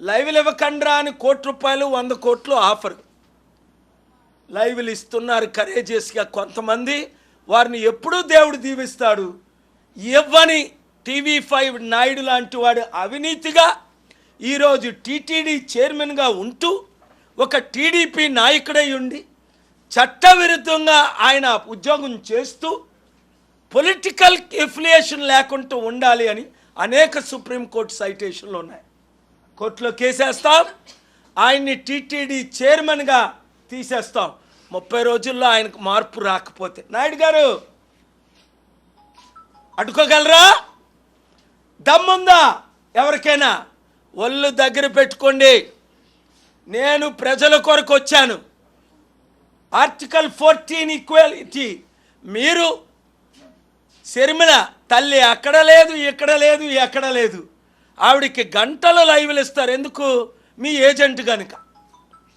లైవ్లు ఇవ్వకండ్రా అని ₹1,00,00,000 100 కోట్లు ఆఫర్. లైవ్లు ఇస్తున్నారు కరేజియస్గా కొంతమంది. వారిని ఎప్పుడూ దేవుడు దీవిస్తాడు. ఇవ్వని TV5 నాయుడు లాంటి వాడు అవినీతిగా ఈరోజు టీటీడీ చైర్మన్గా ఉంటూ ఒక టీడీపీ నాయకుడై ఉండి చట్టవిరుద్ధంగా ఆయన ఉద్యోగం చేస్తూ పొలిటికల్ ఎఫిలియేషన్ లేకుండా ఉండాలి అని అనేక సుప్రీంకోర్టు సైటేషన్లు ఉన్నాయి. కోర్టులో కేసేస్తాం, ఆయన్ని టీటీడీ చైర్మన్గా తీసేస్తాం 30 రోజుల్లో ఆయనకు మార్పు రాకపోతే. నాయుడు గారు అడ్డుకోగలరా? దమ్ముందా ఎవరికైనా? ఒళ్ళు దగ్గర పెట్టుకోండి. నేను ప్రజల కొరకు వచ్చాను. Article 14 equality. మీరు శర్మిల తల్లి అక్కడ లేదు, ఇక్కడ లేదు, ఎక్కడ లేదు. ఆవిడికి గంటలు లైవ్లు ఇస్తారు. ఎందుకు? మీ ఏజెంట్ కనుక.